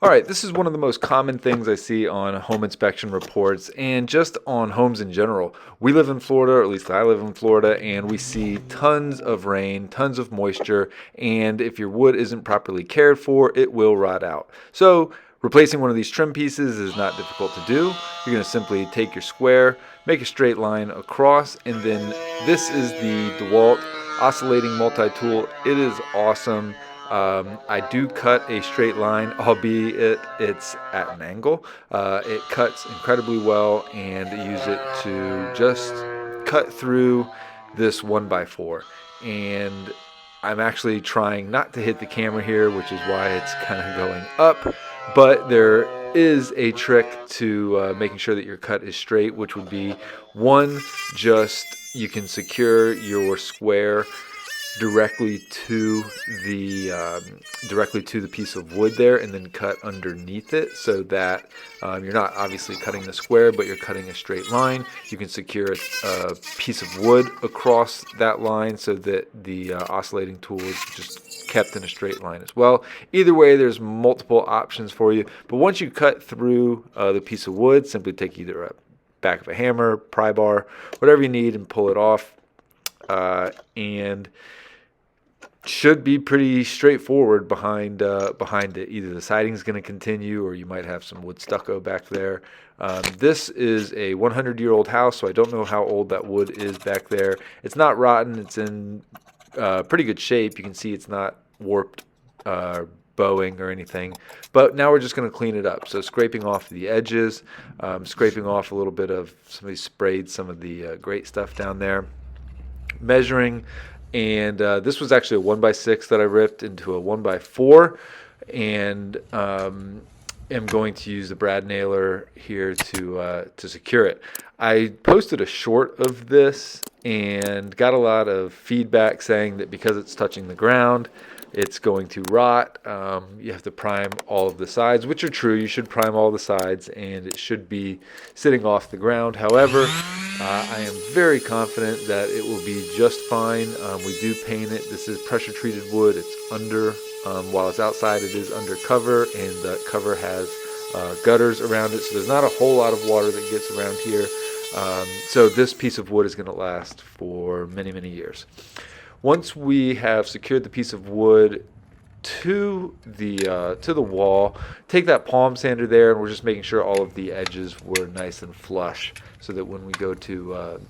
All right, this is one of the most common things I see on home inspection reports and just on homes in general. We live in Florida, or at least I live in Florida, and we see tons of rain, tons of moisture, and if your wood isn't properly cared for, it will rot out. So, replacing one of these trim pieces is not difficult to do. You're going to simply take your square, make a straight line across, and then this is the DeWalt oscillating multi-tool. It is awesome. I do cut a straight line, albeit it's at an angle. It cuts incredibly well, and use it to just cut through this 1x4. And I'm actually trying not to hit the camera here, which is why it's kind of going up. But there is a trick to making sure that your cut is straight, which would be one, just you can secure your square directly to the piece of wood there, and then cut underneath it so that you're not obviously cutting the square, but you're cutting a straight line. You can secure a piece of wood across that line so that the oscillating tool is just kept in a straight line as well. Either way, there's multiple options for you, but once you cut through the piece of wood, simply take either a back of a hammer, pry bar, whatever you need, and pull it off. And should be pretty straightforward behind it. Either the siding is going to continue, or you might have some wood stucco back there. This is a 100-year-old house, so I don't know how old that wood is back there. It's not rotten. It's in pretty good shape. You can see it's not warped, bowing or anything. But now we're just going to clean it up. So scraping off the edges, scraping off a little bit of, somebody sprayed some of the grate stuff down there. Measuring, and this was actually a 1x6 that I ripped into a 1x4, and am going to use the brad nailer here to secure it. I posted a short of this and got a lot of feedback saying that because it's touching the ground, it's going to rot. You have to prime all of the sides, which are true. You should prime all the sides, and it should be sitting off the ground. However, I am very confident that it will be just fine. We do paint it. This is pressure treated wood. It's under, while it's outside, it is under cover, and the cover has gutters around it. So there's not a whole lot of water that gets around here. So this piece of wood is going to last for many, many years. Once we have secured the piece of wood to the wall, take that palm sander there, and we're just making sure all of the edges were nice and flush, so that when we go to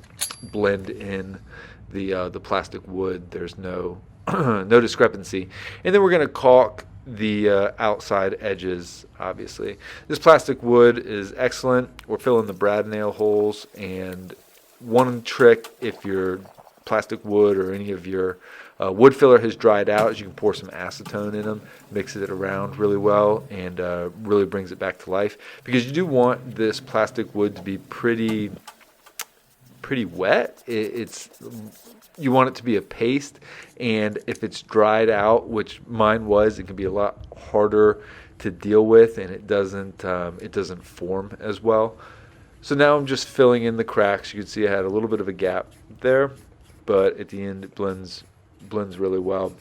blend in the plastic wood, there's no no discrepancy. And then we're going to caulk the outside edges. Obviously, this plastic wood is excellent. We're filling the brad nail holes, and one trick, if your plastic wood or any of your wood filler has dried out, is you can pour some acetone in them, mix it around really well, and really brings it back to life, because you do want this plastic wood to be pretty wet. You want it to be a paste, and if it's dried out, which mine was, it can be a lot harder to deal with, and it doesn't form as well. So now I'm just filling in the cracks. You can see I had a little bit of a gap there, but at the end it blends really well.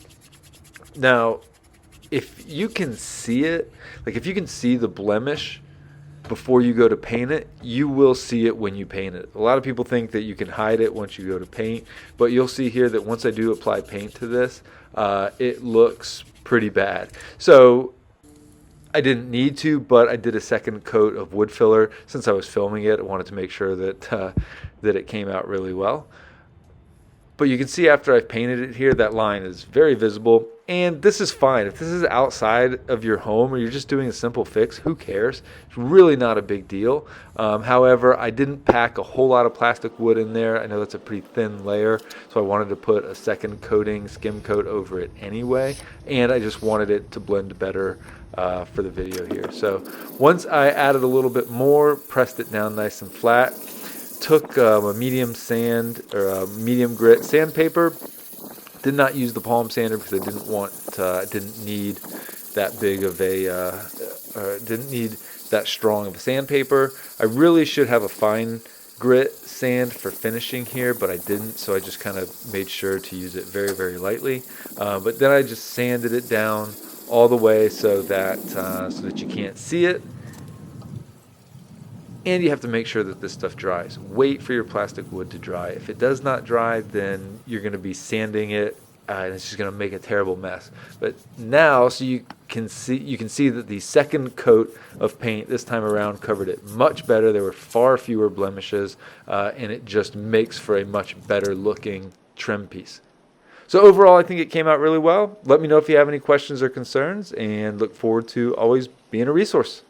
Now, if you can see it, like if you can see the blemish before you go to paint it, you will see it when you paint it. A lot of people think that you can hide it once you go to paint, but you'll see here that once I do apply paint to this, it looks pretty bad. So I didn't need to, but I did a second coat of wood filler. Since I was filming it, I wanted to make sure that that it came out really well. But you can see after I've painted it here, that line is very visible. And this is fine. If this is outside of your home, or you're just doing a simple fix, who cares? It's really not a big deal. However, I didn't pack a whole lot of plastic wood in there. I know that's a pretty thin layer, so I wanted to put a second coating, skim coat over it anyway. And I just wanted it to blend better for the video here. So once I added a little bit more, pressed it down nice and flat, took a medium sand or a medium grit sandpaper. Did not use the palm sander because I didn't need that big of a, didn't need that strong of a sandpaper. I really should have a fine grit sand for finishing here, but I didn't, so I just kind of made sure to use it very, very lightly. But then I just sanded it down all the way so that you can't see it. And you have to make sure that this stuff dries. Wait for your plastic wood to dry. If it does not dry, then you're going to be sanding it, and it's just going to make a terrible mess. But now, so you can see that the second coat of paint this time around covered it much better. There were far fewer blemishes, and it just makes for a much better looking trim piece. So overall, I think it came out really well. Let me know if you have any questions or concerns, and look forward to always being a resource.